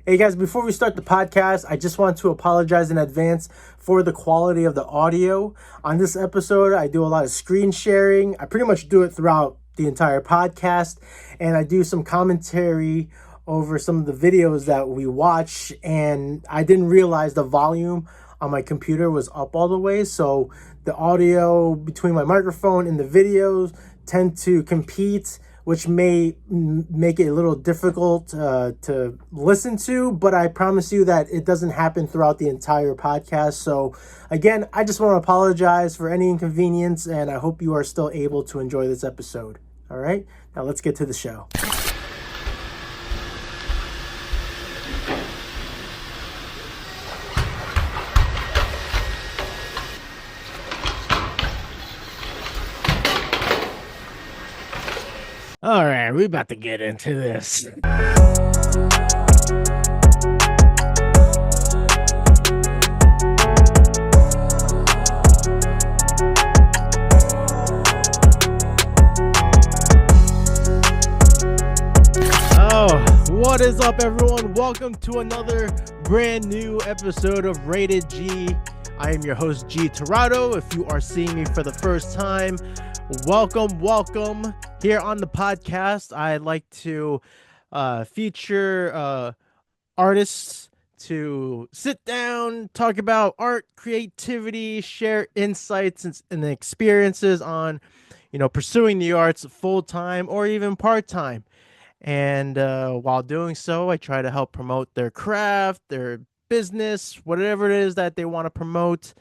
Hey guys, before we start the podcast, I just want to apologize in advance for the quality of the audio. On this episode, I do a lot of screen sharing. I pretty much do it throughout the entire podcast, and I do some commentary over some of the videos that we watch, and I didn't realize the volume on my computer was up all the way, so the audio between my microphone and the videos tend to compete, which may make it a little difficult to listen to, but I promise you that it doesn't happen throughout the entire podcast. So again, I just want to apologize for any inconvenience, and I hope you are still able to enjoy this episode. All right, now let's get to the show. All right, we're about to get into this. What is up, everyone? Welcome to another brand new episode of Rated G. I am your host, G Terado. If you are seeing me for the first time, welcome. Here on the podcast, I like to feature artists to sit down, talk about art, creativity, share insights and experiences on, pursuing the arts full-time or even part-time. And while doing so, I try to help promote their craft, their business, whatever it is that they want to promote.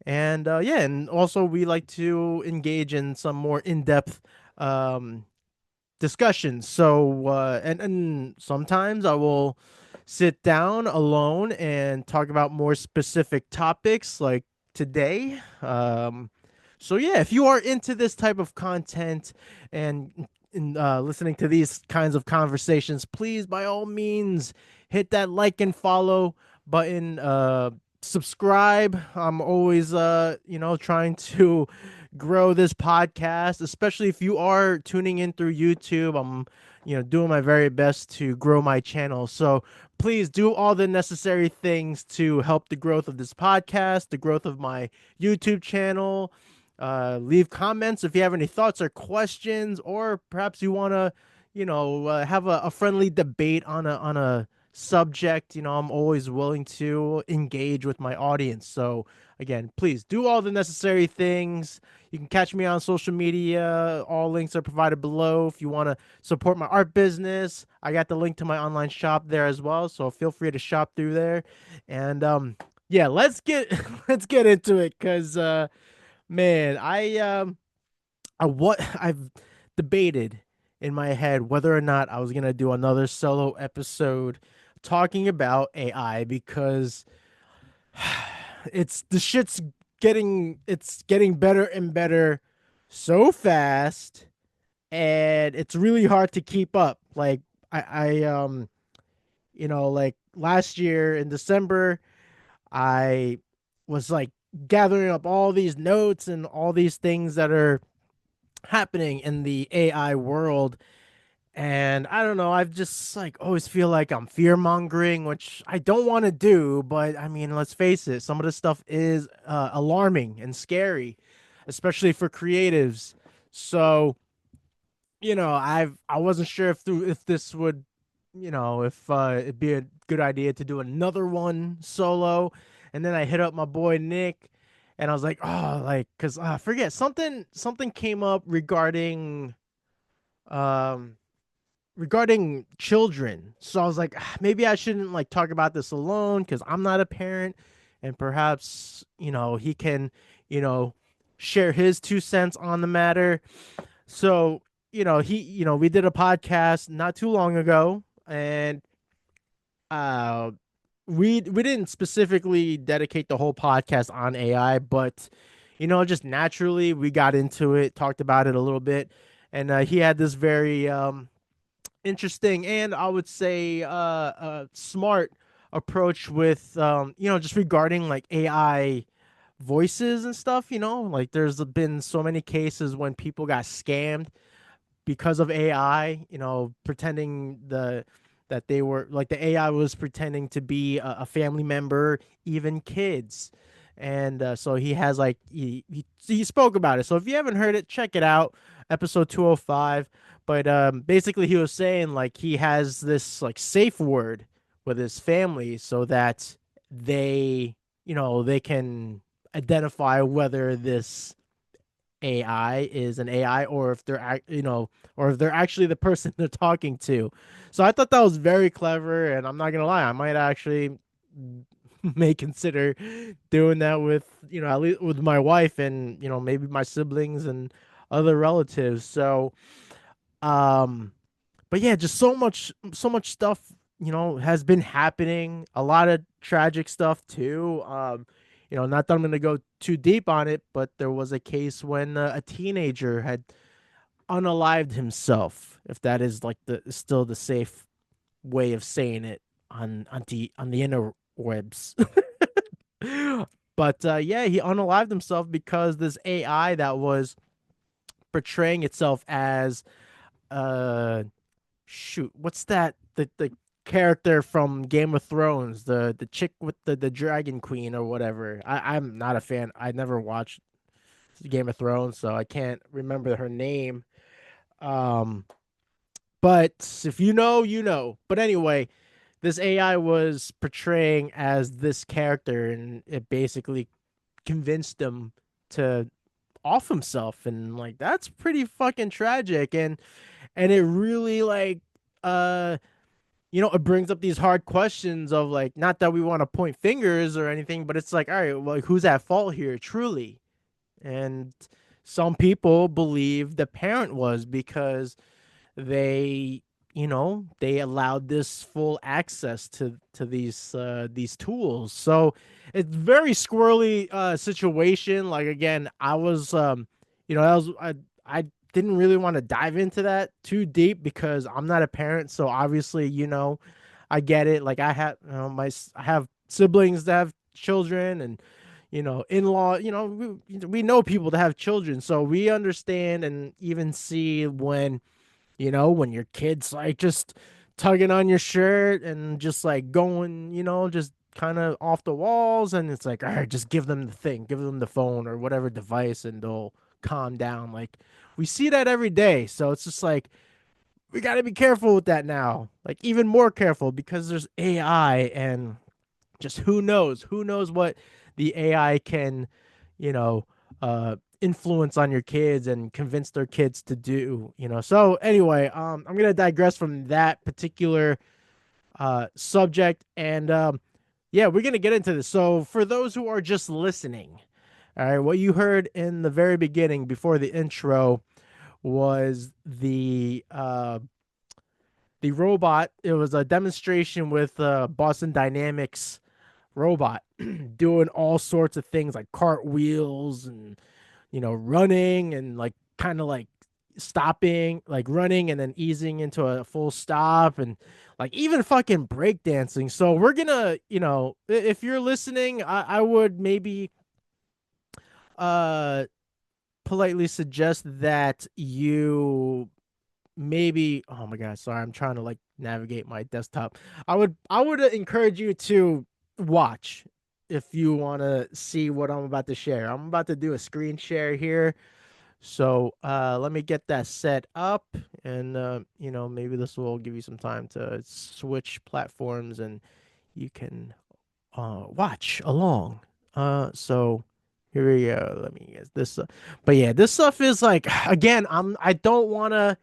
And and also we like to engage in some more in-depth discussions. So and sometimes I will sit down alone and talk about more specific topics like today. So yeah, if you are into this type of content and listening to these kinds of conversations, please by all means hit that like and follow button, subscribe. I'm always trying to grow this podcast, especially if you are tuning in through YouTube. I'm doing my very best to grow my channel, so please do all the necessary things to help the growth of this podcast, the growth of my YouTube channel. Leave comments if you have any thoughts or questions, or perhaps you want to have a friendly debate on a subject. I'm always willing to engage with my audience. So again, please do all the necessary things. You can catch me on social media. All links are provided below. If you want to support my art business, I got the link to my online shop there as well, so feel free to shop through there. And yeah, let's get let's get into it, because man, I've debated in my head whether or not I was gonna do another solo episode talking about AI, because it's getting better and better so fast, and it's really hard to keep up. Like like last year in December, I was like gathering up all these notes and all these things that are happening in the AI world. And I don't know, I've just like always feel like I'm fear mongering, which I don't want to do. But I mean, let's face it, some of this stuff is alarming and scary, especially for creatives. So, I wasn't sure if this would, if it'd be a good idea to do another one solo. And then I hit up my boy Nick, and I was like, oh, like, cause I forget, something came up um regarding children. So I was like, maybe I shouldn't like talk about this alone, because I'm not a parent, and perhaps he can share his 2 cents on the matter. So we did a podcast not too long ago, and uh we didn't specifically dedicate the whole podcast on AI, but just naturally we got into it, talked about it a little bit, and he had this very interesting, and I would say smart approach with just regarding like AI voices and stuff. Like there's been so many cases when people got scammed because of AI, pretending that they were like the AI was pretending to be a family member, even kids. And so he has like he spoke about it. So if you haven't heard it, check it out, episode 205. But basically, he was saying like he has this like safe word with his family so that they, they can identify whether this AI is an AI or if or if they're actually the person they're talking to. So I thought that was very clever, and I'm not gonna lie, I might actually may consider doing that with, at least with my wife and, maybe my siblings and other relatives. So, um, but yeah, just so much stuff, has been happening. A lot of tragic stuff too. Not that I'm gonna go too deep on it, but there was a case when a teenager had unalived himself, if that is like the still the safe way of saying it on the interwebs. But yeah, he unalived himself because this AI that was portraying itself as uh shoot, what's that? The character from Game of Thrones, the chick with the Dragon Queen or whatever. I'm not a fan. I never watched Game of Thrones, so I can't remember her name. Um, but if you know, you know. But anyway, this AI was portraying as this character, and it basically convinced him to off himself, and like that's pretty fucking tragic, and it really like uh it brings up these hard questions of like, not that we want to point fingers or anything, but it's like, all right, well, like, who's at fault here, truly? And some people believe the parent was because they, they allowed this full access to these tools. So it's very squirrely situation. Like again, I was I didn't really want to dive into that too deep because I'm not a parent, so obviously, I get it. Like I have I have siblings that have children, and in-law, we know people that have children, so we understand and even see when, when your kid's like just tugging on your shirt and just like going, just kind of off the walls, and it's like, all right, just give them the thing, give them the phone or whatever device, and they'll calm down. Like we see that every day, so it's just like we got to be careful with that now, like even more careful because there's AI, and just who knows what the AI can, you know, influence on your kids and convince their kids to do, So anyway, I'm gonna digress from that particular subject, and yeah, we're gonna get into this. So for those who are just listening, all right, what you heard in the very beginning before the intro was the robot. It was a demonstration with Boston Dynamics robot doing all sorts of things like cartwheels and running and like kind of like stopping, like running and then easing into a full stop, and like even fucking breakdancing. So we're gonna, if you're listening, I would maybe uh politely suggest that you maybe, oh my god, sorry, I'm trying to like navigate my desktop. I would encourage you to watch if you want to see what I'm about to share. I'm about to do a screen share here. So let me get that set up, and maybe this will give you some time to switch platforms and you can watch along. So here we go. Let me get this. But yeah, this stuff is like, again, I don't want to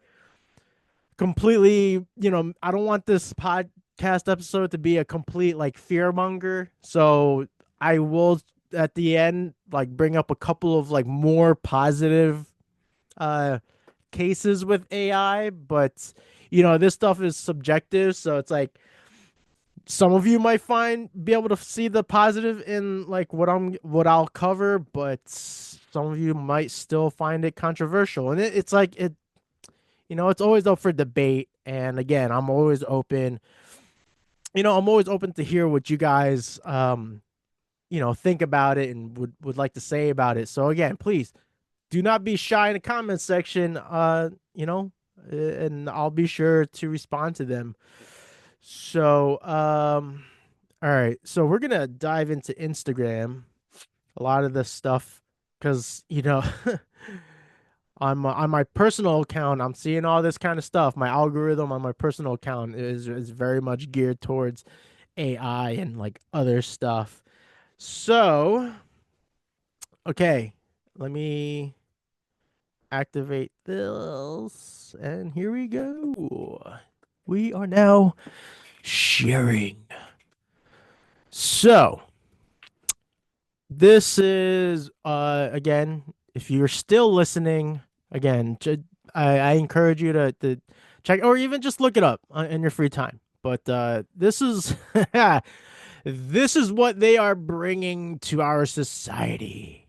completely, I don't want this podcast episode to be a complete like fear monger. So I will at the end like bring up a couple of like more positive uh cases with AI, but this stuff is subjective, so it's like some of you might be able to see the positive in like what I'll cover, but some of you might still find it controversial. And it's like it's always up for debate. And again, I'm always open to hear what you guys think about it and would like to say about it. So again, please do not be shy in the comment section, and I'll be sure to respond to them. So, all right. So we're gonna dive into Instagram, a lot of this stuff, because on my personal account, I'm seeing all this kind of stuff. My algorithm on my personal account is very much geared towards AI and like other stuff. So, okay, let me activate this, and here we go. We are now sharing. So, this is again, if you're still listening, again, I encourage you to check or even just look it up in your free time. But this is this is what they are bringing to our society.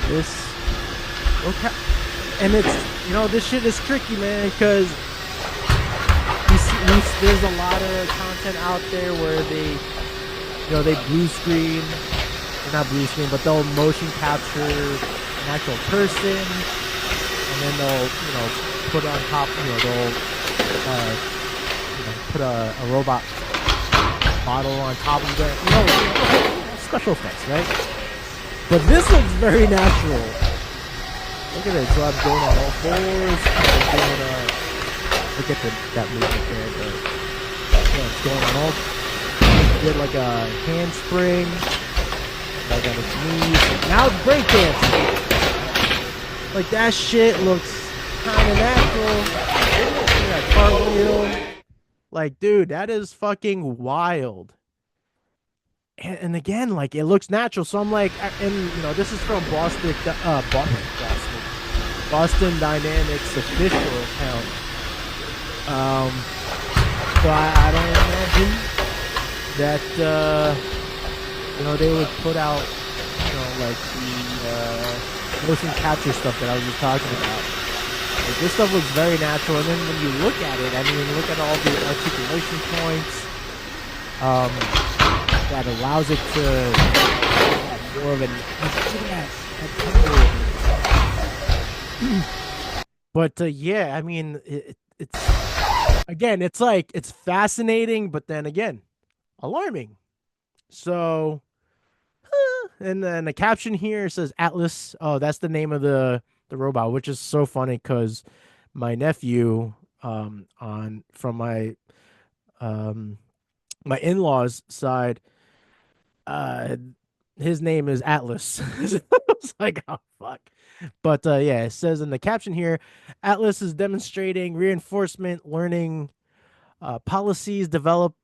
This okay, and this shit is tricky, man, because there's a lot of content out there where they blue screen, or not blue screen, but they'll motion capture an actual person, and then they'll put on top, they'll put a robot model on top of it, special effects, right? But this looks very natural. Look at it. So I'm going on all fours. Look at that movement there, but it's going on all. Did like a handspring, like on its knees. Now it's breakdancing. Like that shit looks kind of natural. That cartwheel. Like, dude, that is fucking wild. And again, like it looks natural. So I'm like, and this is from Boston Dynamics official account. So I don't imagine that they would put out like the motion capture stuff that I was just talking about. Like, this stuff looks very natural, and then when you look at it, I mean, look at all the articulation points that allows it to have more of an but yeah, I mean, it's again, it's like it's fascinating, but then again, alarming. So, and then the caption here says Atlas. Oh, that's the name of the robot, which is so funny because my nephew, on from um my in-laws side, uh his name is Atlas. I was like, oh fuck. But yeah, it says in the caption here, Atlas is demonstrating reinforcement learning policies developed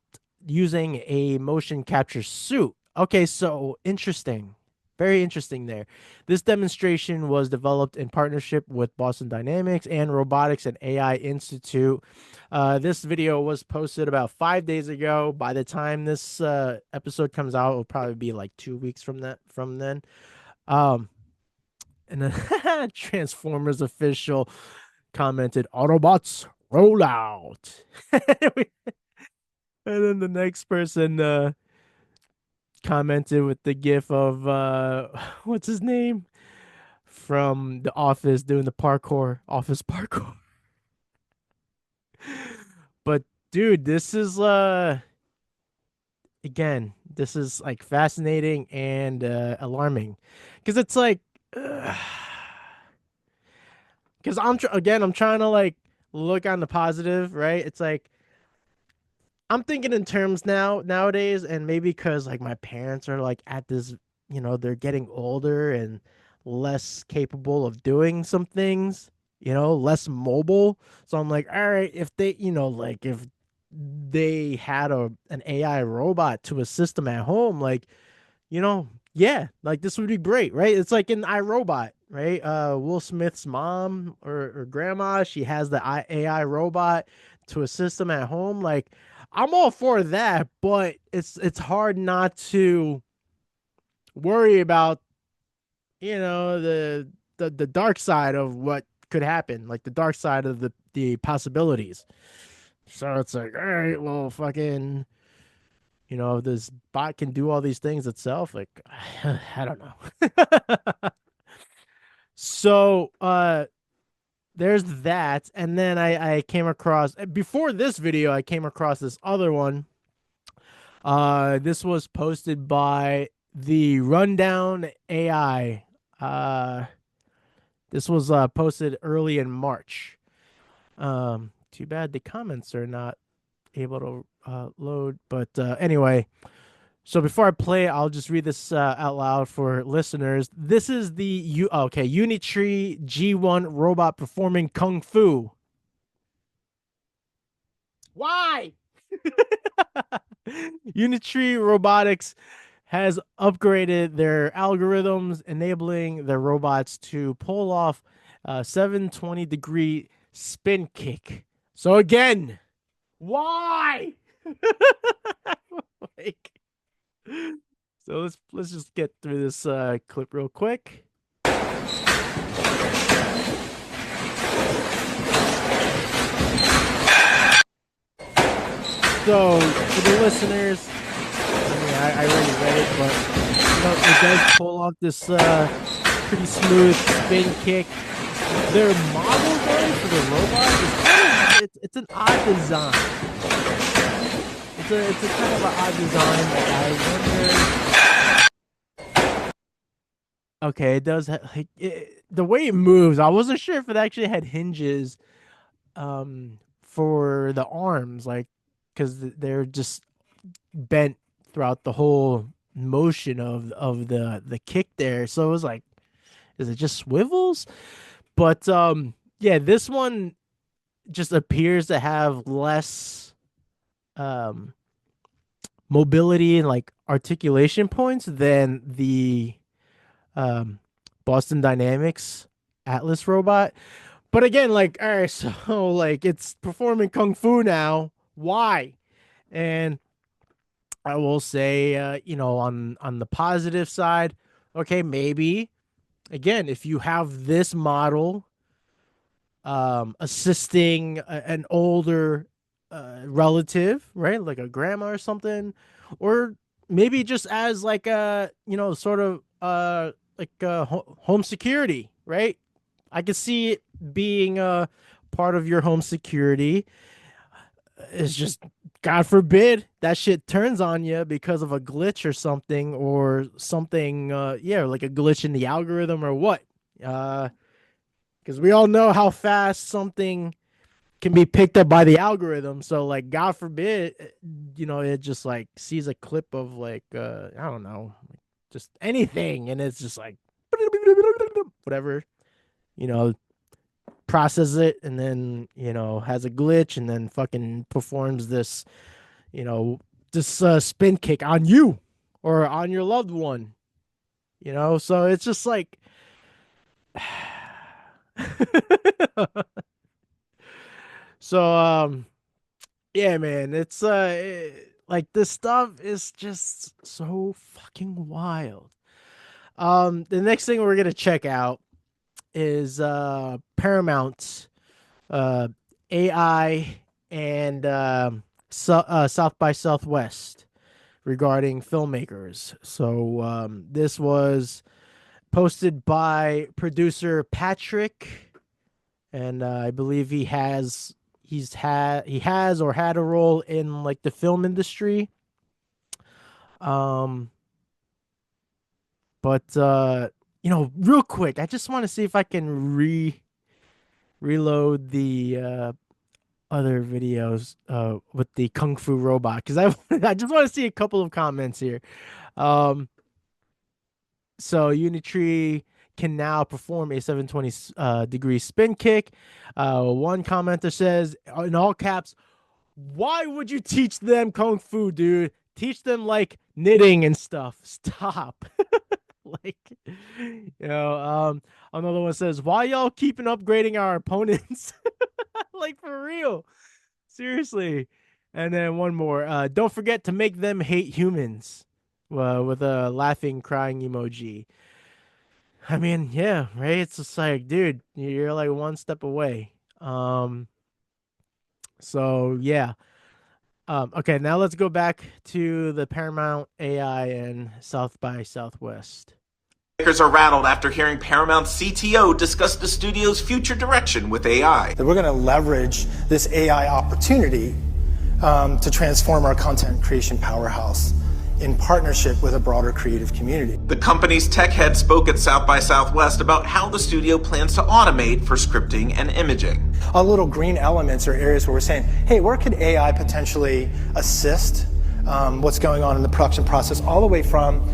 using a motion capture suit. Okay, so interesting. Very interesting there. This demonstration was developed in partnership with Boston Dynamics and Robotics and AI Institute. This video was posted about 5 days ago. By the time this episode comes out, it'll probably be like 2 weeks from then. Um, and then Transformers official commented, Autobots roll out. And then the next person commented with the gif of what's his name from The Office doing the office parkour. But dude, this is again, this is like fascinating and alarming because it's like because I'm trying to like look on the positive, right? It's like I'm thinking in terms nowadays, and maybe because like my parents are like at this, they're getting older and less capable of doing some things, less mobile. So I'm like, all right, if they, like if they had an AI robot to assist them at home, like, yeah, like this would be great, right? It's like in iRobot, right? Will Smith's mom or grandma, she has the AI robot to assist them at home. Like, I'm all for that, but it's hard not to worry about, the dark side of what could happen, like the dark side of the possibilities. So it's like, all right, well, fucking, this bot can do all these things itself. Like, I don't know. So, there's that, and then I came across before this video, I came across this other one. This was posted by the Rundown AI. Uh, this was posted early in March. Too bad the comments are not able to load, but anyway. So before I play, I'll just read this out loud for listeners. This is the Unitree G1 robot performing kung fu. Why? Unitree Robotics has upgraded their algorithms, enabling their robots to pull off a 720-degree spin kick. So again, why? Like, so let's just get through this clip real quick. So for the listeners, I mean, I already read it, but it does pull off this pretty smooth spin kick. Their model though for the robot is it's an odd design. It's a kind of an odd design. I wonder. Okay, it does the way it moves. I wasn't sure if it actually had hinges for the arms, like because they're just bent throughout the whole motion of the kick there. So it was like, is it just swivels? But yeah, this one just appears to have less um mobility and like articulation points than the um Boston Dynamics Atlas robot. But again, like, all right, so like it's performing kung fu now. Why? And I will say, on the positive side, okay, maybe again, if you have this model assisting an older relative, right, like a grandma or something, or maybe just as like a sort of home security, right? I could see it being a part of your home security. It's just, God forbid that shit turns on you because of a glitch or something, yeah, like a glitch in the algorithm or what. Because we all know how fast something can be picked up by the algorithm. So, like, God forbid, it just like sees a clip of like, I don't know, just anything, and it's just like, whatever, you know, processes it, and then has a glitch, and then fucking performs this you know, this spin kick on you or on your loved one, So it's just like, so yeah, man, it's like this stuff is just so fucking wild. The next thing we're gonna check out is Paramount uh AI and South by Southwest regarding filmmakers. So this was posted by producer Patrick, and I believe he has or had a role in like the film industry. Um, but real quick, I just want to see if I can reload the other videos with the kung fu robot because I I just want to see a couple of comments here. Um, So Unitree can now perform a 720 degree spin kick. One commenter says in all caps, "Why would you teach them kung fu, dude? Teach them like knitting and stuff. Stop." Like, another one says, "Why y'all keeping upgrading our opponents?" Like, for real, seriously. And then one more. Don't forget to make them hate humans. With a laughing, crying emoji. I mean, yeah, right. It's just like, dude, you're like one step away. So yeah. Okay, now let's go back to the Paramount AI and South by Southwest. Makers are rattled after hearing Paramount's CTO discuss the studio's future direction with AI. That we're going to leverage this AI opportunity to transform our content creation powerhouse in partnership with a broader creative community. The company's tech head spoke at South by Southwest about how the studio plans to automate for scripting and imaging. All little green elements are areas where we're saying, hey, where could AI potentially assist what's going on in the production process, all the way from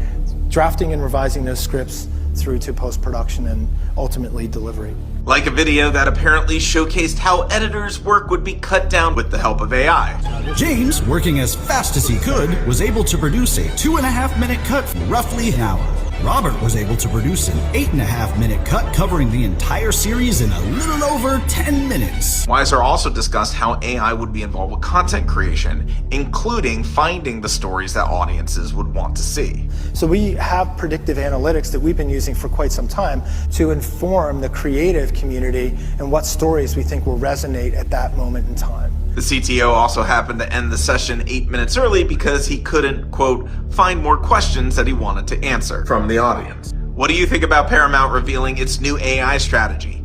drafting and revising those scripts through to post-production and ultimately delivery. Like a video that apparently showcased how editors' work would be cut down with the help of AI. James, working as fast as he could, was able to produce a 2.5-minute cut in roughly an hour. Robert was able to produce an 8.5-minute cut covering the entire series in a little over 10 minutes. Weiser also discussed how AI would be involved with content creation, including finding the stories that audiences would want to see. So we have predictive analytics that we've been using for quite some time to inform the creative community and what stories we think will resonate at that moment in time. The CTO also happened to end the session 8 minutes early because he couldn't, quote, find more questions that he wanted to answer from the audience. What do you think about Paramount revealing its new AI strategy?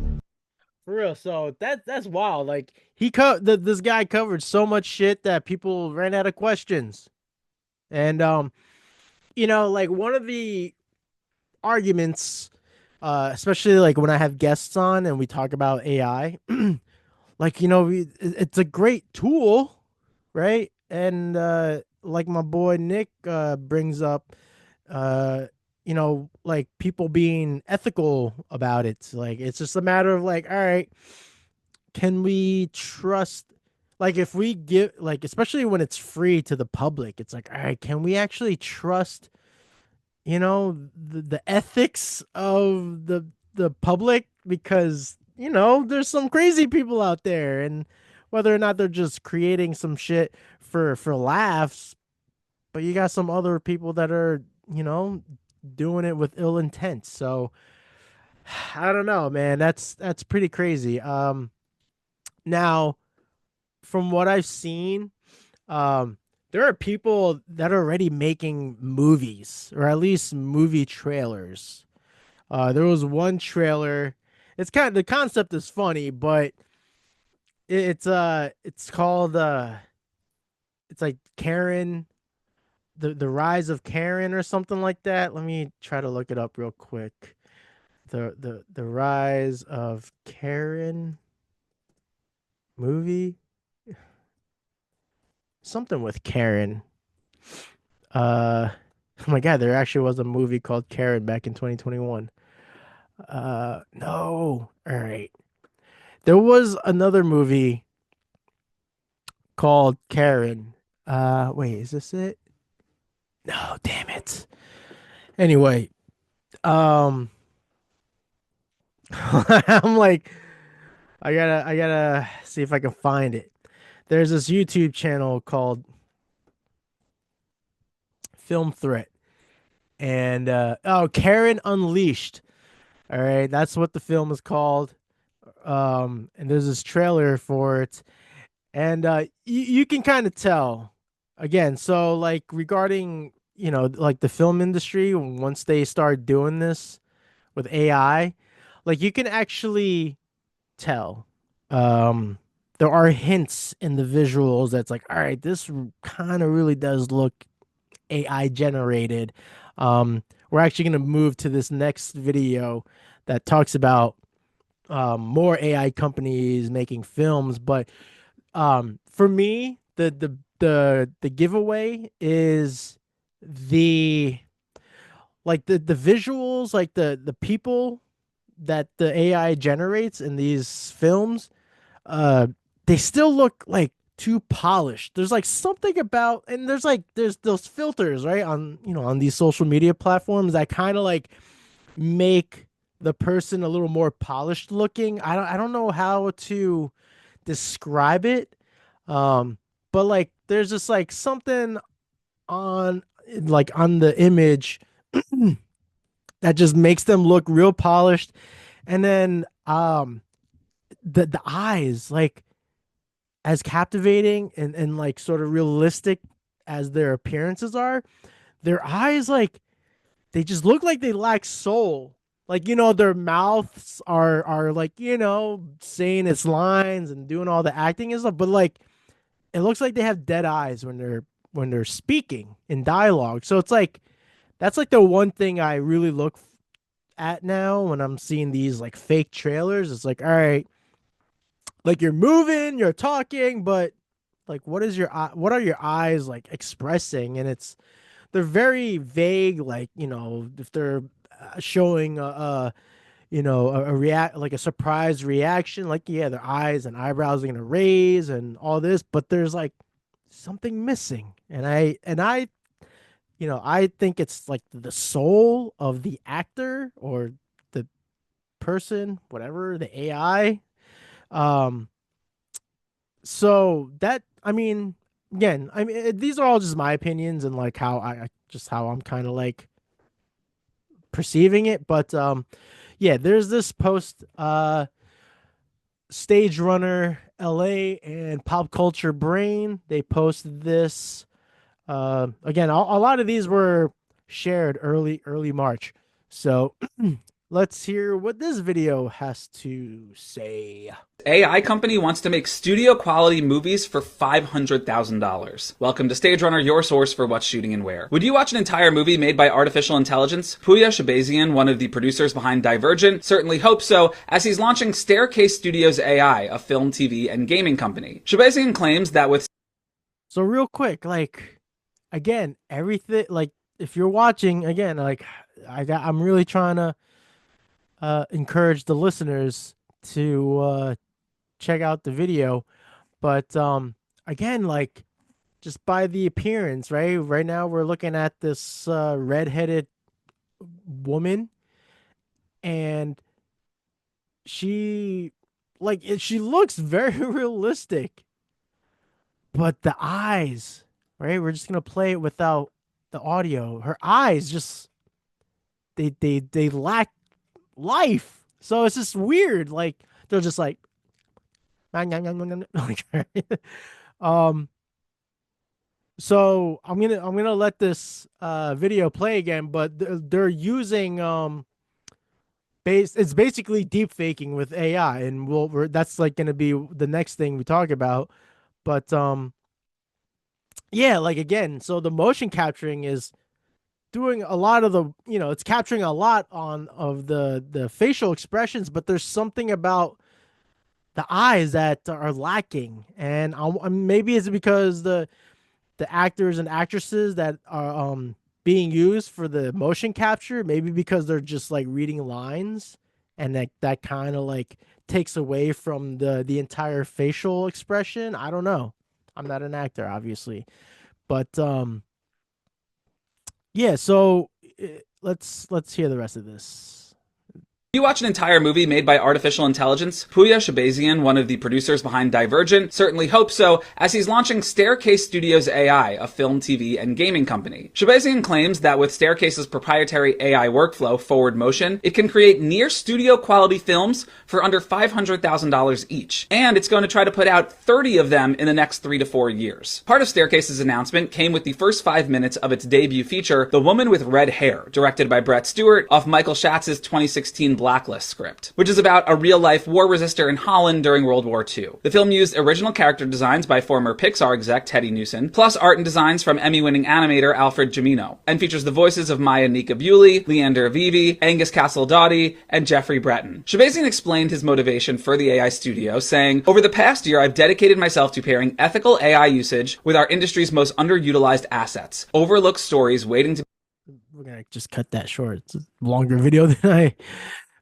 For real, so that's wild. Like this guy covered so much shit that people ran out of questions. And like one of the arguments, especially like when I have guests on and we talk about AI, like it's a great tool, right? And like my boy Nick brings up, like people being ethical about it. Like it's just a matter of like, all right, can we trust? Like if we give, like especially when it's free to the public, it's like, all right, can we actually trust? The ethics of the public, because there's some crazy people out there, and whether or not they're just creating some shit for laughs, but you got some other people that are doing it with ill intent. So I don't know, man. That's pretty crazy. Now from what I've seen, there are people that are already making movies, or at least movie trailers. There was one trailer. It's kind of, the concept is funny, but it's called it's like Karen, the rise of Karen or something like that. Let me try to look it up real quick. The rise of Karen movie. Something with Karen. Oh my god, there actually was a movie called Karen back in 2021. No. All right. There was another movie called Karen. Wait, is this it? No, damn it. Anyway, I'm like, I gotta see if I can find it. There's this YouTube channel called Film Threat, and Karen Unleashed. All right, that's what the film is called. And there's this trailer for it, and you can kind of tell. Again, so like regarding like the film industry, once they start doing this with AI, like you can actually tell. There are hints in the visuals that's like, all right, this kind of really does look AI generated. We're actually going to move to this next video that talks about more AI companies making films. But for me, the giveaway is the the visuals, like the people that the AI generates in these films. They still look like too polished. There's like something about, and there's those filters, right, on on these social media platforms that kind of like make the person a little more polished looking. I don't know how to describe it. But like there's just like something on on the image that just makes them look real polished. And then the eyes, like as captivating and like sort of realistic as their appearances are, their eyes, like they just look like they lack soul. Like, their mouths are like, saying its lines and doing all the acting and stuff, but like it looks like they have dead eyes when they're speaking in dialogue. So it's like that's like the one thing I really look at now when I'm seeing these like fake trailers. It's like, all right, like you're moving, you're talking, but like what are your eyes like expressing? And they're very vague. Like, if they're showing a react like a surprise reaction, like, yeah, their eyes and eyebrows are gonna raise and all this, but there's like something missing. And I think it's like the soul of the actor or the person, whatever, the AI. Um, so that, I mean, again, these are all just my opinions and like how I'm kind of like perceiving it. But yeah, there's this post, Stage Runner LA and Pop Culture Brain. They posted this. Again, a lot of these were shared early March. So let's hear what this video has to say. AI company wants to make studio quality movies for $500,000. Welcome to Stage Runner, your source for what's shooting and where. Would you watch an entire movie made by artificial intelligence? Puya Shabazian, one of the producers behind Divergent, certainly hopes so, as he's launching Staircase Studios AI, a film, TV, and gaming company. Shabazian claims that with... So real quick, like, again, everything, like, if you're watching, again, like, I'm really trying to encourage the listeners to check out the video, but again, like, just by the appearance, right now we're looking at this redheaded woman, and she she looks very realistic, but the eyes, right, we're just gonna play it without the audio. Her eyes just they lack life, so it's just weird. Like, they're just like um so I'm gonna let this video play again, but they're using it's basically deep faking with AI, and that's like gonna be the next thing we talk about. But yeah, like, again, so the motion capturing is doing a lot of it's capturing a lot of the facial expressions, but there's something about the eyes that are lacking. And maybe it's because the actors and actresses that are being used for the motion capture, maybe because they're just like reading lines, and that kind of like takes away from the entire facial expression. I don't know. I'm not an actor, obviously, but yeah. So let's hear the rest of this. You watch an entire movie made by artificial intelligence? Puya Shabazian, one of the producers behind Divergent, certainly hopes so, as he's launching Staircase Studios AI, a film, TV, and gaming company. Shabazian claims that with Staircase's proprietary AI workflow, Forward Motion, it can create near studio quality films for under $500,000 each. And it's going to try to put out 30 of them in the next 3 to 4 years. Part of Staircase's announcement came with the first 5 minutes of its debut feature, The Woman with Red Hair, directed by Brett Stewart, off Michael Schatz's 2016 Blacklist script, which is about a real-life war resistor in Holland during World War II. The film used original character designs by former Pixar exec Teddy Newson, plus art and designs from Emmy-winning animator Alfred Jimino, and features the voices of Maya Nika Bewley, Leander Vivi, Angus Castle-Dottie, and Jeffrey Breton. Shabazian explained his motivation for the AI studio, saying, "Over the past year, I've dedicated myself to pairing ethical AI usage with our industry's most underutilized assets, overlooked stories waiting to..." We're gonna just cut that short. It's a longer video than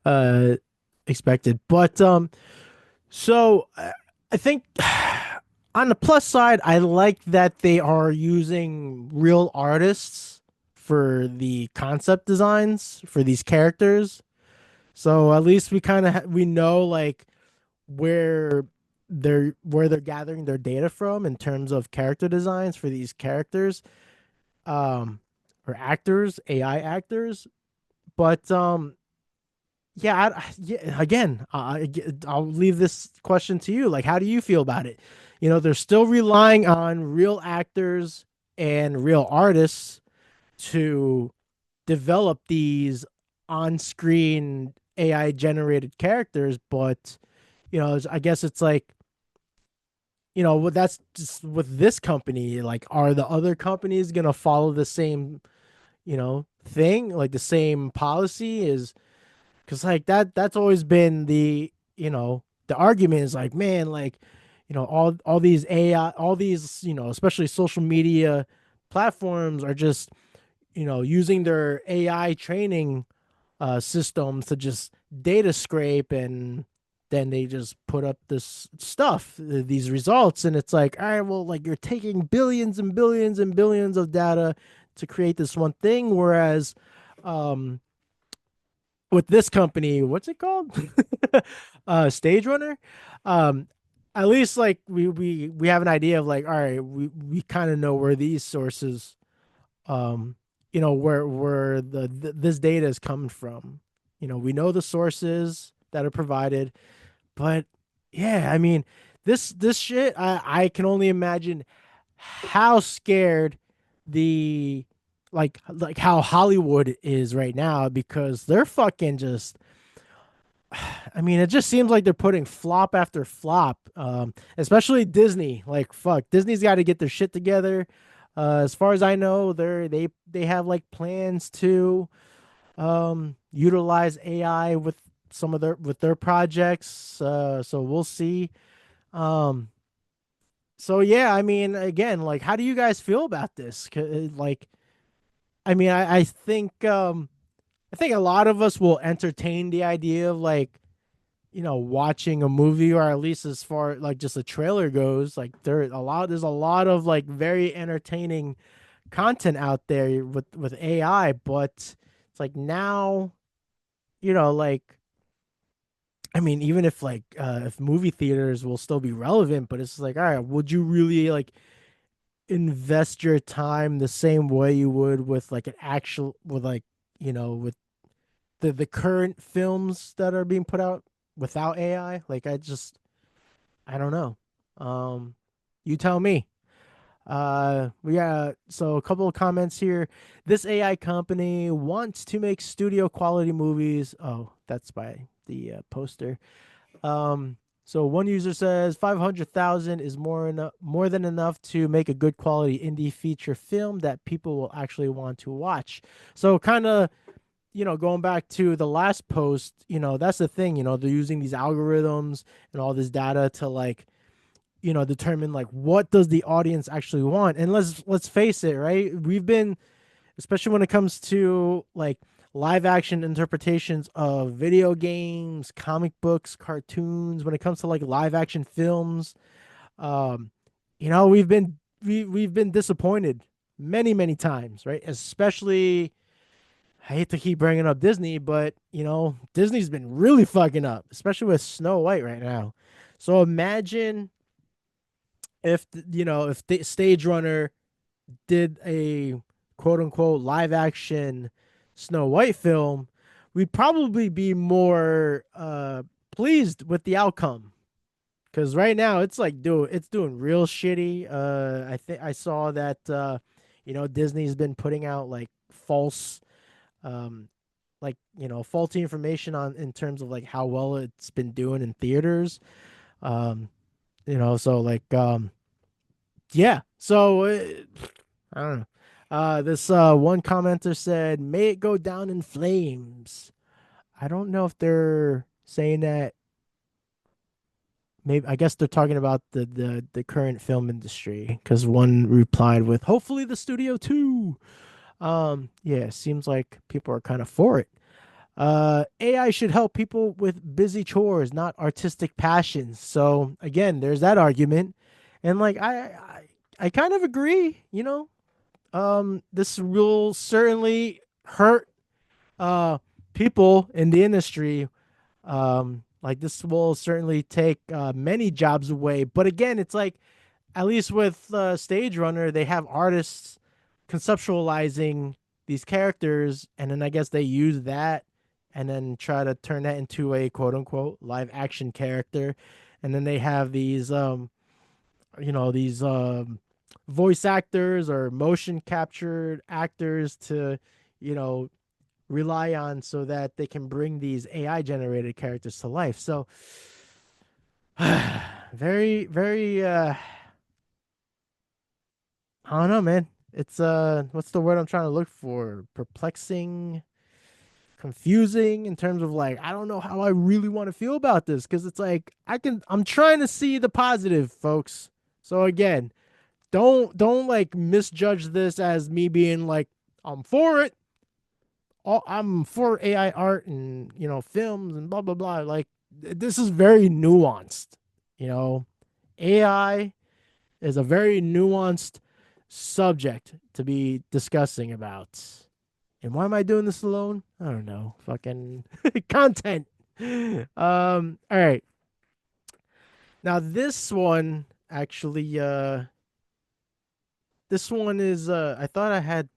I expected, but so I think on the plus side, I like that they are using real artists for the concept designs for these characters. So at least we kind of we know like where they're gathering their data from in terms of character designs for these characters, or actors, AI actors. But yeah, again, I'll leave this question to you. Like, how do you feel about it? They're still relying on real actors and real artists to develop these on-screen AI generated characters, but I guess it's like, that's just with this company. Like, are the other companies gonna follow the same, thing, like the same policy? Is because like that's always been the argument is like, man, like, all these AI, all these, especially social media platforms are just, using their AI training systems to just data scrape, and then they just put up this stuff, these results, and it's like, all right, well, like, you're taking billions and billions and billions of data to create this one thing, whereas um with this company, what's it called? Stage Runner. Um, at least like we have an idea of like, all right, we kind of know where these sources, where this data is coming from. We know the sources that are provided, but yeah, I mean, this shit, I can only imagine how scared the like how Hollywood is right now, because they're fucking just, I mean, it just seems like they're putting flop after flop. Especially Disney. Like, fuck, Disney's got to get their shit together. As far as I know, they have like plans to utilize AI with some of their projects. So we'll see. Um, so yeah, I mean, again, like, how do you guys feel about this? Like, I mean, I think a lot of us will entertain the idea of like, watching a movie, or at least as far like just a trailer goes. Like, there's a lot of like very entertaining content out there with AI, but it's like now, like, I mean, even if like if movie theaters will still be relevant, but it's like, all right, would you really like invest your time the same way you would with like an actual, with like, with the current films that are being put out without AI? Like, I don't know. Um, you tell me. We got so a couple of comments here. This AI company wants to make studio quality movies. Oh, that's by the poster. Um, so one user says 500,000 is more than enough to make a good quality indie feature film that people will actually want to watch. So kind of, going back to the last post, that's the thing, they're using these algorithms and all this data to like, determine like what does the audience actually want. And let's face it, right? We've been, especially when it comes to like live action interpretations of video games, comic books, cartoons, when it comes to like live action films, um, we've been disappointed many times, right? Especially, I hate to keep bringing up Disney, but Disney's been really fucking up, especially with Snow White right now. So imagine if if the Stage Runner did a quote unquote live action Snow White film, we'd probably be more pleased with the outcome. Because right now it's doing real shitty. I think I saw that Disney's been putting out like false, um faulty information on, in terms of like how well it's been doing in theaters. Um, so like yeah. So I don't know. This one commenter said, "May it go down in flames." I don't know if they're saying that. Maybe, I guess they're talking about the current film industry, because one replied with, "Hopefully the studio too." Yeah, seems like people are kind of for it. AI should help people with busy chores, not artistic passions. So again, there's that argument, and like I kind of agree. This will certainly hurt people in the industry. Like, this will certainly take many jobs away. But again, it's like, at least with Stage Runner, they have artists conceptualizing these characters, and then I guess they use that and then try to turn that into a quote unquote live action character. And then they have these voice actors or motion captured actors to you know, rely on so that they can bring these AI generated characters to life. So very, very I don't know, man. It's what's the word I'm trying to look for? Perplexing, confusing in terms of like I don't know how I really want to feel about this because it's like I'm trying to see the positive, folks. So again, don't like misjudge this as me being like I'm for it. I'm for AI art and films and blah blah blah. Like this is very nuanced. You know, AI is a very nuanced subject to be discussing about. And why am I doing this alone? I don't know. Fucking content. All right. Now this one actually this one is I thought I had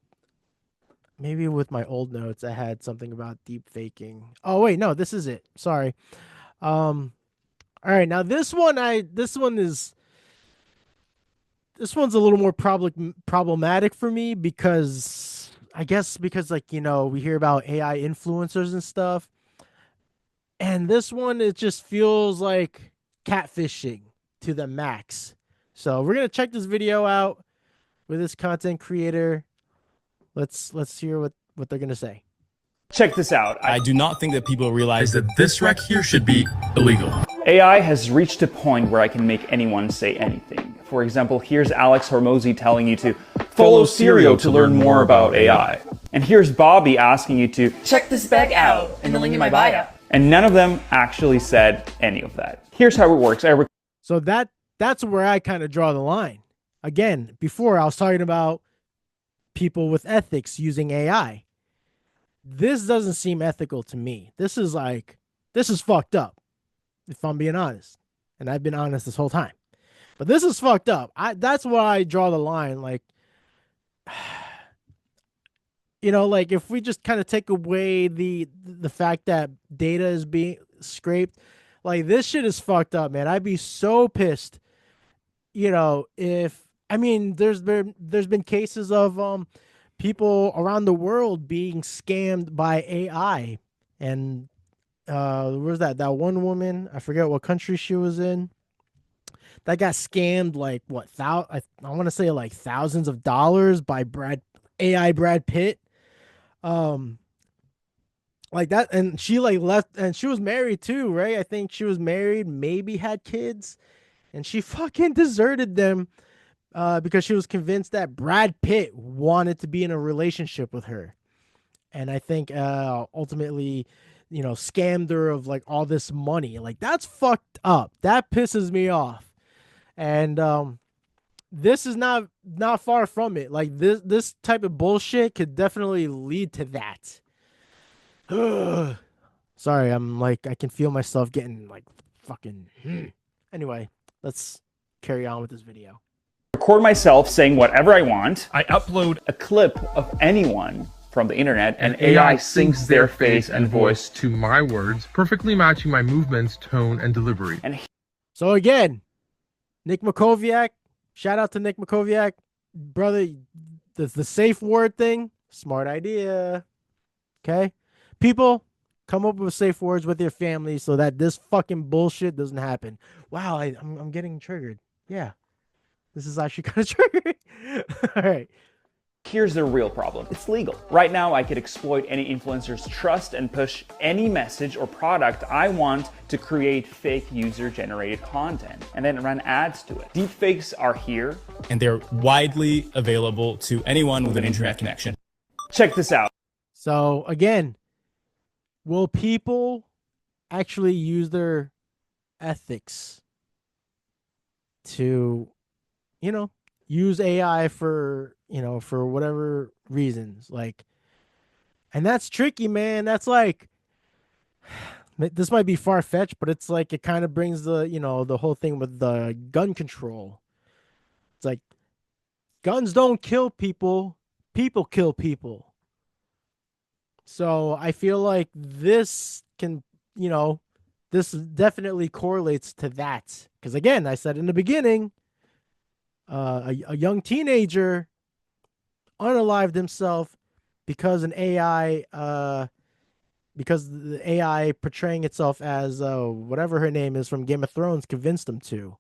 maybe with my old notes I had something about deep faking. Oh wait, no, this is it. Sorry. All right, now this one's a little more problematic for me because I guess because like we hear about AI influencers and stuff, and this one it just feels like catfishing to the max. So we're gonna check this video out with this content creator. Let's hear what they're gonna say. Check this out. I do not think that people realize that this rec here should be illegal. AI has reached a point where I can make anyone say anything. For example, here's Alex Hormozy telling you to follow Sirio to learn more about AI. And here's Bobby asking you to check this bag out in the link in my bio. And none of them actually said any of that. Here's how it works. So that's where I kind of draw the line. Again, before I was talking about people with ethics using AI. This doesn't seem ethical to me. This is fucked up, if I'm being honest. And I've been honest this whole time. But this is fucked up. That's where I draw the line. Like, like if we just kind of take away the fact that data is being scraped, like this shit is fucked up, man. I'd be so pissed. If there's been cases of people around the world being scammed by AI, and where's that one woman? I forget what country she was in. That got scammed like what I want to say like thousands of dollars by Brad Pitt. Like that, and she like left, and she was married too, right? I think she was married, maybe had kids, and she fucking deserted them because she was convinced that Brad Pitt wanted to be in a relationship with her. And I think ultimately, scammed her of like all this money. Like that's fucked up. That pisses me off. And this is not far from it. Like this type of bullshit could definitely lead to that. Sorry, I'm like I can feel myself getting like fucking. Anyway, let's carry on with this video. Record myself saying whatever I want. I upload a clip of anyone from the internet, and AI syncs their face and voice to my words, perfectly matching my movements, tone, and delivery. So again, Nick Makoviak, shout out to Nick Makoviak, brother. The safe word thing, smart idea. Okay, people, come up with safe words with your family so that this fucking bullshit doesn't happen. Wow, I'm getting triggered. Yeah, this is actually kind of triggering. All right. Here's the real problem. It's legal. Right now, I could exploit any influencer's trust and push any message or product I want to create fake user-generated content and then run ads to it. Deepfakes are here. And they're widely available to anyone with an internet connection. Check this out. So again, will people actually use their ethics to, use AI for whatever reasons? Like, and that's tricky, man. That's like, this might be far-fetched, but it's like, it kind of brings the whole thing with the gun control. It's like, guns don't kill people, people kill people. So I feel like this can, this definitely correlates to that. Because again, I said in the beginning, a young teenager unalived himself because an AI because the AI portraying itself as whatever her name is from Game of Thrones convinced them to.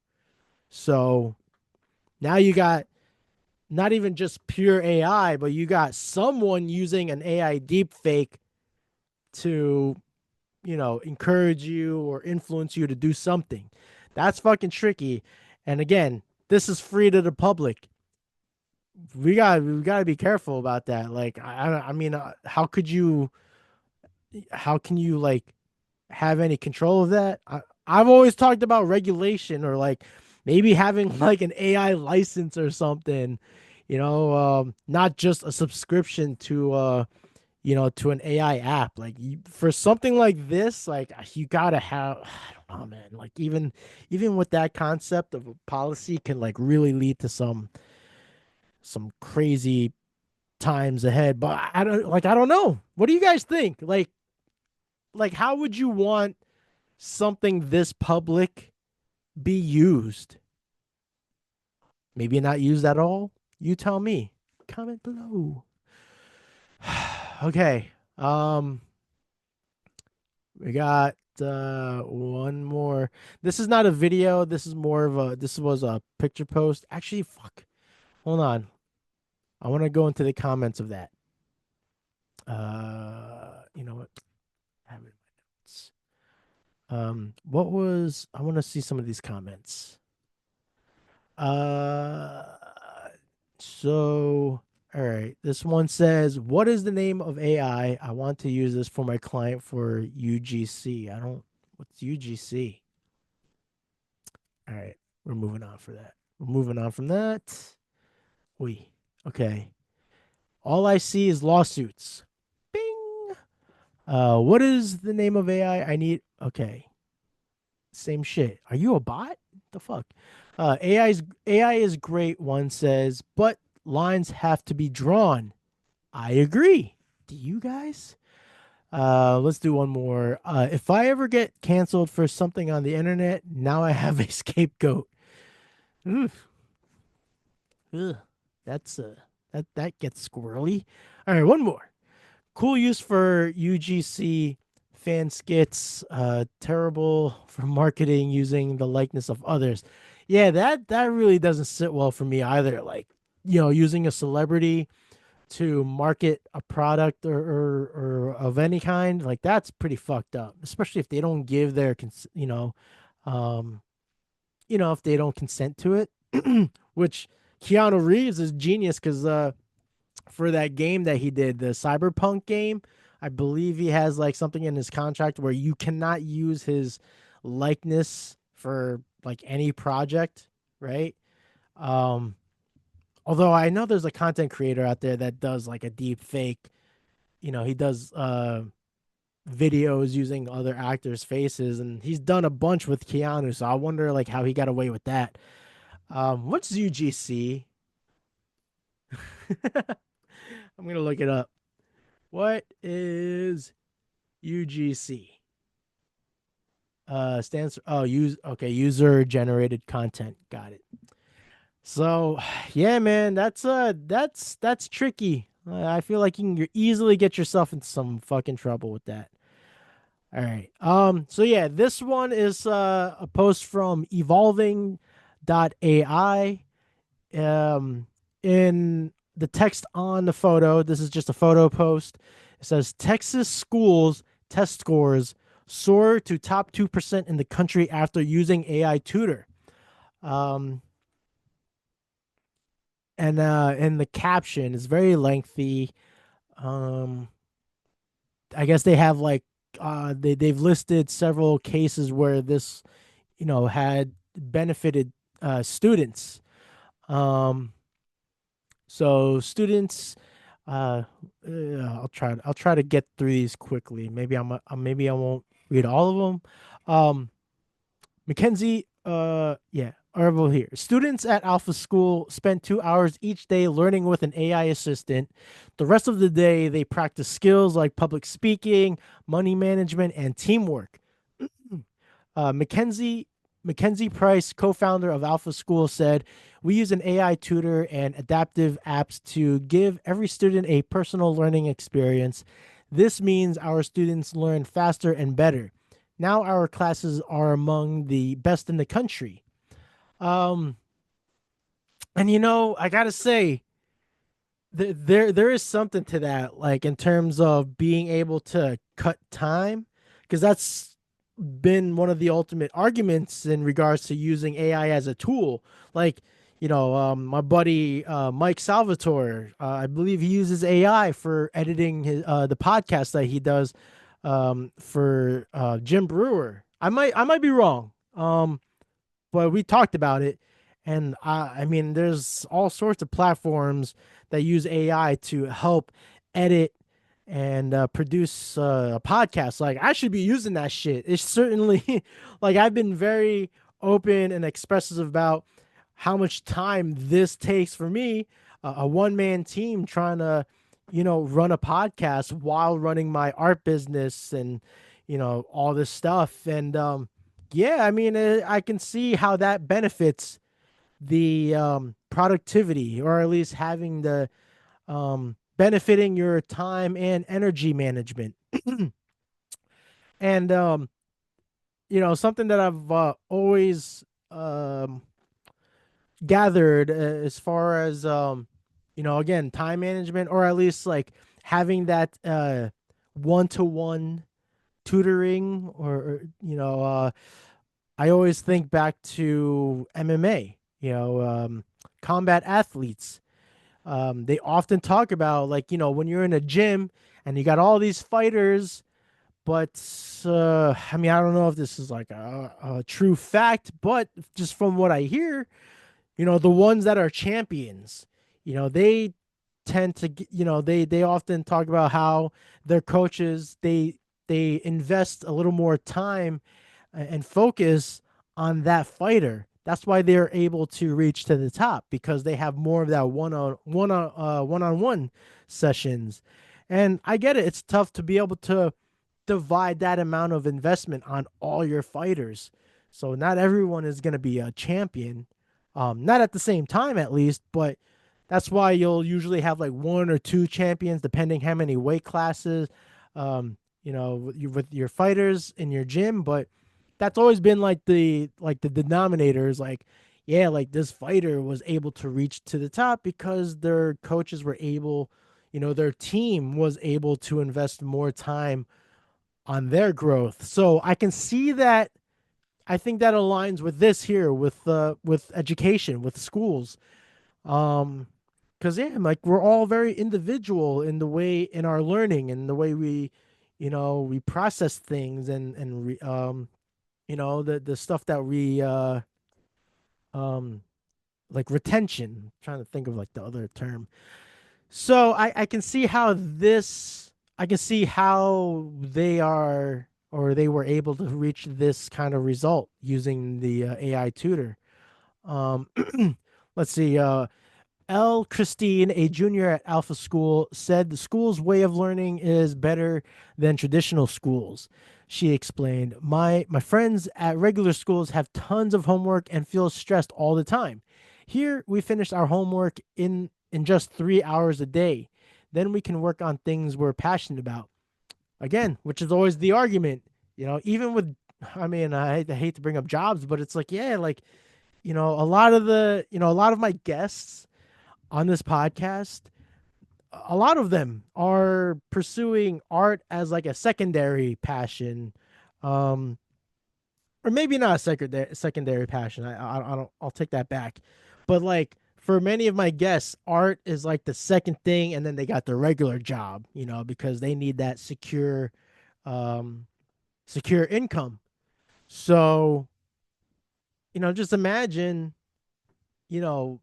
So now you got not even just pure AI, but you got someone using an AI deepfake to, encourage you or influence you to do something. That's fucking tricky. And again, this is free to the public. We gotta be careful about that. Like, I mean, how can you like have any control of that? I've always talked about regulation or like maybe having like an AI license or something, not just a subscription to an AI app. Like for something like this, like you gotta have, I don't know, man. Like even with that concept of a policy can like really lead to some crazy times ahead. But I don't know. What do you guys think? Like how would you want something this public be used? Maybe not used at all. You tell me. Comment below. Okay. We got one more. This is not a video. This was a picture post. Actually, fuck. Hold on. I want to go into the comments of that. You know what? I have it in my notes. I want to see some of these comments. So all right. This one says, "What is the name of AI? I want to use this for my client for UGC." What's UGC? All right. We're moving on for that. We're moving on from that. Okay. All I see is lawsuits. Bing. What is the name of AI? I need. Okay. Same shit. Are you a bot? The fuck? AI is great, one says, but lines have to be drawn. I agree. Do you guys? Let's do one more. If I ever get canceled for something on the internet, now I have a scapegoat. Oof. Ugh. That's that gets squirrely. All right, one more. Cool use for UGC fan skits. Terrible for marketing using the likeness of others. Yeah, that really doesn't sit well for me either. Like, using a celebrity to market a product or of any kind, like that's pretty fucked up, especially if they don't give their if they don't consent to it. Which Keanu Reeves is genius because for that game that he did, the Cyberpunk game, I believe he has like something in his contract where you cannot use his likeness for like any project, right? Although I know there's a content creator out there that does like a deep fake, he does videos using other actors' faces, and he's done a bunch with Keanu, so I wonder like how he got away with that. What's UGC? I'm gonna look it up. What is UGC? Stands for user generated content. Got it. So yeah, man, that's tricky. I feel like you can easily get yourself in some fucking trouble with that. All right. So yeah, this one is a post from evolving.ai. In the text on the photo, this is just a photo post. It says Texas schools test scores soar to top 2% in the country after using AI tutor. And the caption is very lengthy. I guess they have like they've listed several cases where this had benefited students. So students, I'll try to get through these quickly. Maybe I won't read all of them. Mackenzie, Arvo here. Students at Alpha School spend 2 hours each day learning with an AI assistant. The rest of the day, they practice skills like public speaking, money management, and teamwork. Mackenzie Mackenzie Price, co-founder of Alpha School, said, "We use an AI tutor and adaptive apps to give every student a personal learning experience. This means our students learn faster and better. Now our classes are among the best in the country." Um, and I gotta say, there is something to that, like in terms of being able to cut time, because that's been one of the ultimate arguments in regards to using AI as a tool. Like, my buddy Mike Salvatore, I believe he uses AI for editing the podcast that he does for Jim Brewer. I might be wrong, but we talked about it, and I mean, there's all sorts of platforms that use AI to help edit and produce a podcast. Like, I should be using that shit. It's certainly like, I've been very open and expressive about how much time this takes for me, a one-man team trying to, run a podcast while running my art business and, all this stuff. And yeah, I mean, I can see how that benefits the productivity, or at least having the benefiting your time and energy management. And something that I've always gathered, as far as again, time management, or at least like having that one-to-one tutoring, or I always think back to MMA, combat athletes. They often talk about, like, when you're in a gym and you got all these fighters, but I mean, I don't know if this is like a true fact, but just from what I hear, the ones that are champions, they tend to, they often talk about how their coaches, they invest a little more time and focus on that fighter. That's why they're able to reach to the top, because they have more of that one-on-one sessions. And I get it. It's tough to be able to divide that amount of investment on all your fighters. So not everyone is going to be a champion, not at the same time, at least, but that's why you'll usually have like one or two champions, depending how many weight classes, with your fighters in your gym. But that's always been like the denominators, like, yeah, like this fighter was able to reach to the top because their coaches were able, their team was able to invest more time on their growth. So I can see that. I think that aligns with this here, with education, with schools. Because yeah, like, we're all very individual in the way, in our learning, and the way we, we process things, and the stuff that we like retention. I'm trying to think of like the other term. So I can see how this, I can see how they are, or they were able to reach this kind of result using the AI tutor. Um, let's see. L. Christine, a junior at Alpha School, said the school's way of learning is better than traditional schools. She explained, my friends at regular schools have tons of homework and feel stressed all the time. Here, we finish our homework in just 3 hours a day. Then we can work on things we're passionate about. Again, which is always the argument, even with, I mean, I hate to bring up jobs, but it's like, yeah, like, a lot of my guests on this podcast, a lot of them are pursuing art as like a secondary passion, or maybe not a secondary passion. I don't, I'll take that back. But like, for many of my guests, art is like the second thing, and then they got their regular job, because they need that secure income. So, just imagine, you know,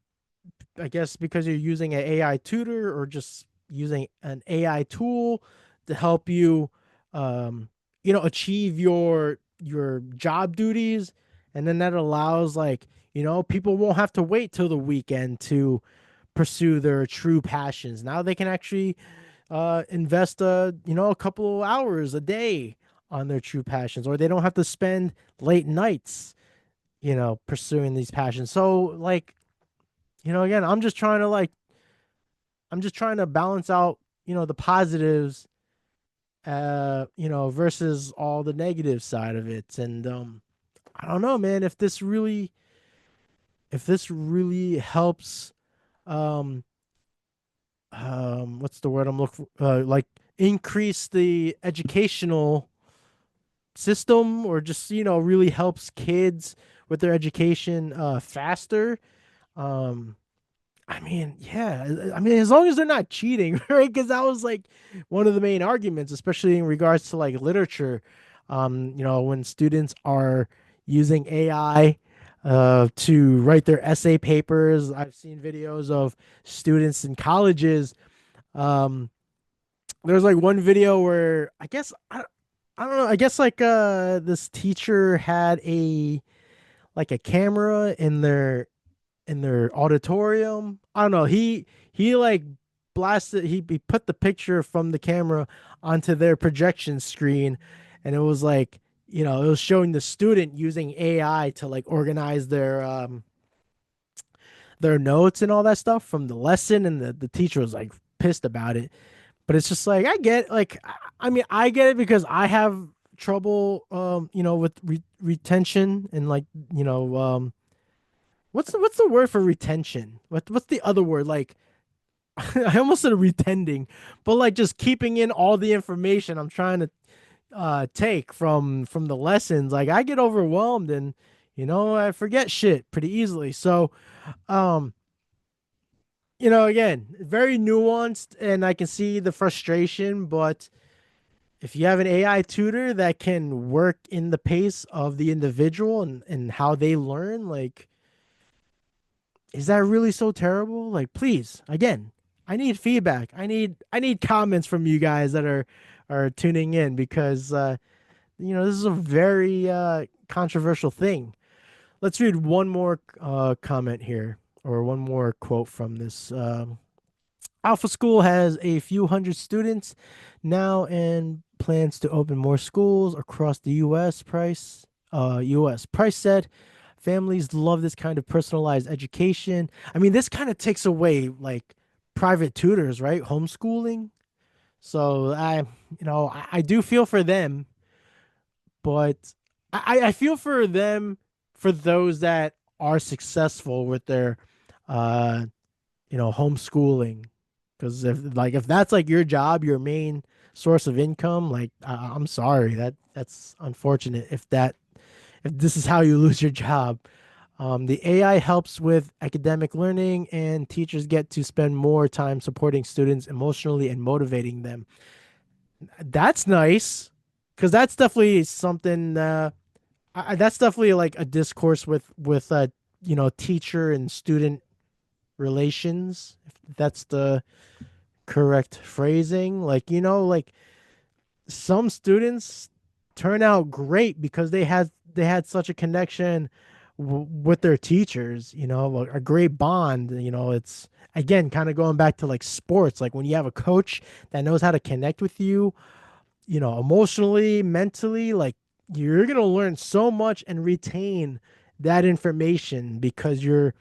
I guess because you're using an AI tutor, or just using an AI tool to help you, achieve your job duties, and then that allows, like, people won't have to wait till the weekend to pursue their true passions. Now they can actually invest a couple of hours a day on their true passions, or they don't have to spend late nights, pursuing these passions. So like, again, I'm just trying to balance out, the positives, versus all the negative side of it. And I don't know, man, if this really helps, um what's the word I'm looking for? Like increase the educational system, or just, really helps kids with their education faster. Um I mean, yeah. I mean, as long as they're not cheating, right? Because that was like one of the main arguments, especially in regards to like literature. When students are using AI to write their essay papers. I've seen videos of students in colleges. Um, there's like one video where I don't know. I guess like this teacher had a camera in their auditorium. I don't know. He like blasted. He put the picture from the camera onto their projection screen, and it was like, it was showing the student using AI to like organize their notes and all that stuff from the lesson, and the teacher was like pissed about it. But it's just like, I get, like, I mean, I get it because I have trouble with retention, and like, what's the word for retention? What's the other word? Like, I almost said retending, but like just keeping in all the information I'm trying to take from the lessons. Like, I get overwhelmed, and I forget shit pretty easily. So, um, again, very nuanced, and I can see the frustration, but if you have an AI tutor that can work in the pace of the individual, and how they learn, like, is that really so terrible? Like, please, again, I need feedback. I need comments from you guys that are tuning in, because this is a very controversial thing. Let's read one more comment here, or one more quote from this. Alpha School has a few hundred students now and plans to open more schools across the U.S. Price said, families love this kind of personalized education. I mean, this kind of takes away like private tutors, right? Homeschooling. So I do feel for them, but I feel for them, for those that are successful with their homeschooling. Because if that's like your job, your main source of income, like, I'm sorry, that's unfortunate if this is how you lose your job. The AI helps with academic learning, and teachers get to spend more time supporting students emotionally and motivating them. That's nice, because that's definitely something. That's definitely like a discourse with teacher and student relations, if that's the correct phrasing. Like, like some students turn out great because they had such a connection with their teachers, like a great bond. It's, again, kind of going back to like sports, like when you have a coach that knows how to connect with you, emotionally, mentally, like, you're going to learn so much and retain that information, because your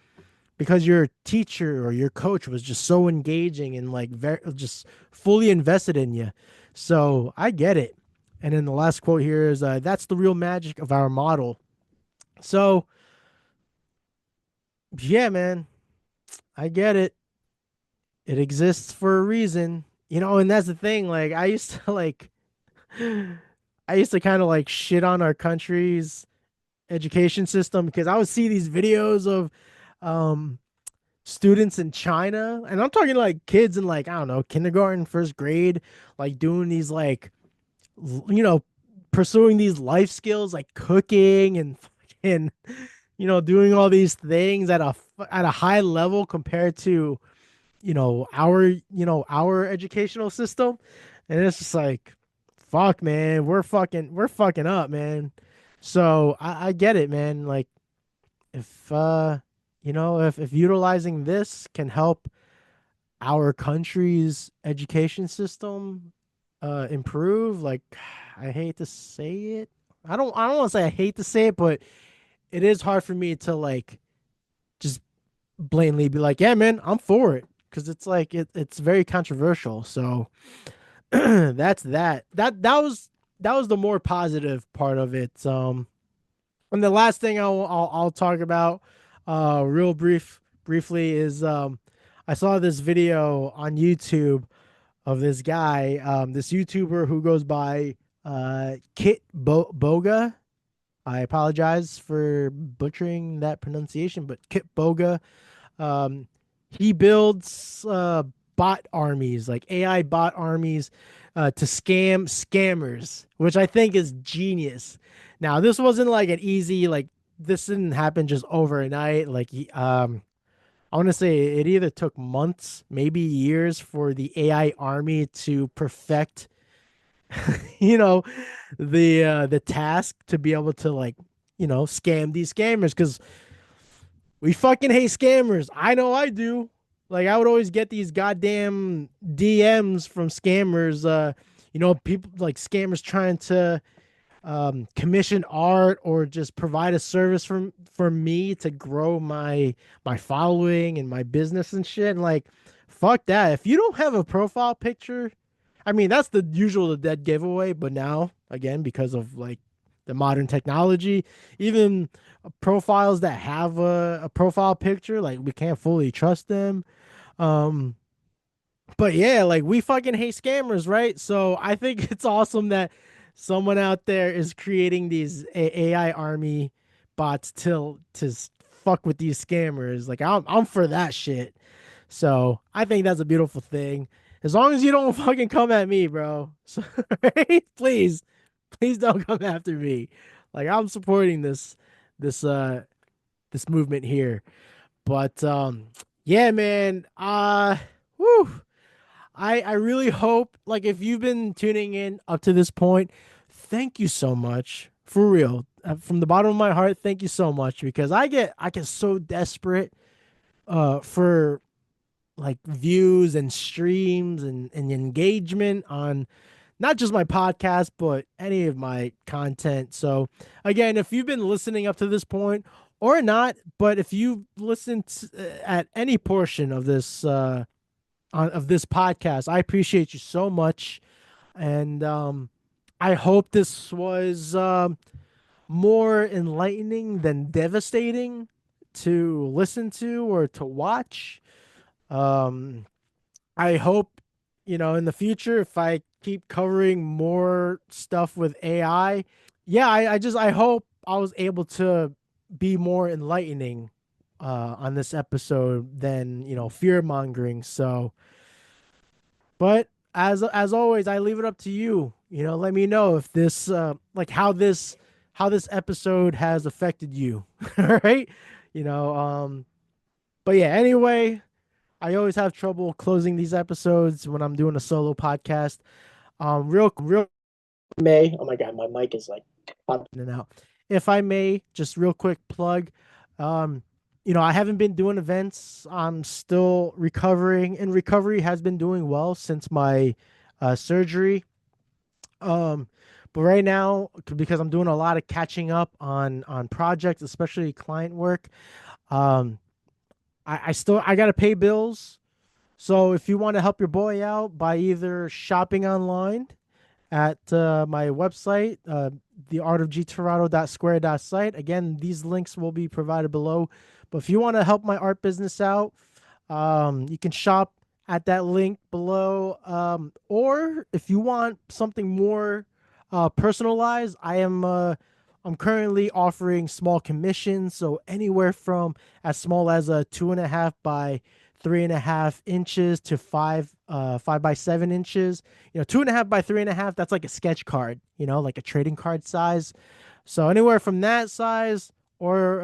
teacher or your coach was just so engaging and like very just fully invested in you. So I get it. And then the last quote here is, that's the real magic of our model. So yeah, man, I get it. It exists for a reason, and that's the thing. Like, I used to kind of like shit on our country's education system, because I would see these videos of um students in China, and I'm talking like kids in, like, I don't know, kindergarten, first grade, like doing these like pursuing these life skills like cooking and doing all these things at a high level compared to our educational system. And it's just like, fuck, man, we're fucking up, man. So I get it, man. Like, if if utilizing this can help our country's education system improve, like, I hate to say it. I don't want to say I hate to say it, but it is hard for me to like just blatantly be like, yeah, man, I'm for it, because it's like it's very controversial. So that's that. That was the more positive part of it. And the last thing I'll talk about, real briefly, is I saw this video on YouTube of this guy, this YouTuber who goes by Boga. I apologize for butchering that pronunciation, but Kit Boga. Um, he builds bot armies, like AI bot armies, to scam scammers, which I think is genius. Now, this wasn't like an easy, like this didn't happen just overnight. Like, I want to say it either took months, maybe years, for the AI army to perfect, you know, the task to be able to like, scam these scammers, because we fucking hate scammers. I know I do. Like, I would always get these goddamn DMs from scammers. People like scammers trying to commission art or just provide a service for me to grow my following and my business and shit. And like, fuck that. If you don't have a profile picture, I mean, that's the dead giveaway. But now, again, because of like the modern technology, even profiles that have a profile picture, like we can't fully trust them. Um, but yeah, like we fucking hate scammers, right? So I think it's awesome that someone out there is creating these AI army bots to fuck with these scammers. Like I'm for that shit. So I think that's a beautiful thing. As long as you don't fucking come at me, bro. So, right? Please don't come after me. Like I'm supporting this this movement here. But yeah, man. Whew. I really hope, like, if you've been tuning in up to this point, thank you so much, for real. From the bottom of my heart, thank you so much, because I get so desperate for like views and streams and engagement on not just my podcast, but any of my content. So again, if you've been listening up to this point or not, but if you listened at any portion of this of this podcast, I appreciate you so much. And I hope this was more enlightening than devastating to listen to or to watch. Um, I hope, in the future, if I keep covering more stuff with AI, yeah, I hope I was able to be more enlightening on this episode than, fear mongering. So, but as always, I leave it up to you. Let me know if this like how this episode has affected you. All right? But yeah, anyway, I always have trouble closing these episodes when I'm doing a solo podcast. Real may. Oh my god, my mic is like popping in and out. If I may, just real quick plug. I haven't been doing events. I'm still recovering, and recovery has been doing well since my surgery. But right now, because I'm doing a lot of catching up on projects, especially client work, um, I gotta pay bills. So if you want to help your boy out by either shopping online at my website, theartofgterado.square.site. Again, these links will be provided below. But if you want to help my art business out, you can shop at that link below. Or if you want something more personalized, I'm currently offering small commissions. So anywhere from as small as a 2.5 by 3.5 inches to 5 by 7 inches. 2.5 by 3.5, that's like a sketch card, like a trading card size. So anywhere from that size or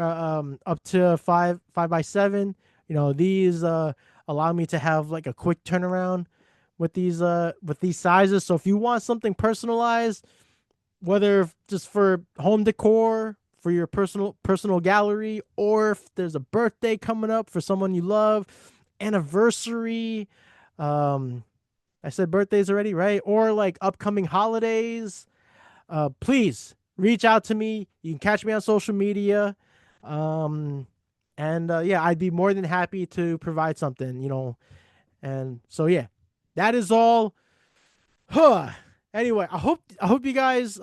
up to 5 by 7, these allow me to have like a quick turnaround with these sizes. So if you want something personalized, whether just for home decor, for your personal gallery, or if there's a birthday coming up for someone you love, anniversary, I said birthdays already, right? Or like upcoming holidays, please reach out to me. You can catch me on social media. And yeah, I'd be more than happy to provide something, you know. And so yeah, that is all. Anyway, I hope you guys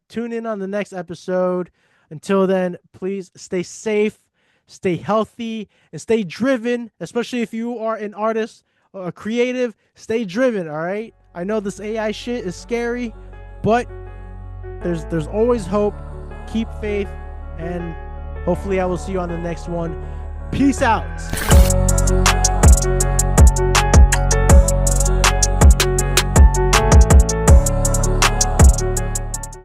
tune in on the next episode. Until then, please stay safe, stay healthy, and stay driven, especially if you are an artist or a creative. Stay driven, all right? I know this AI shit is scary, but there's always hope. Keep faith, and hopefully I will see you on the next one. Peace out.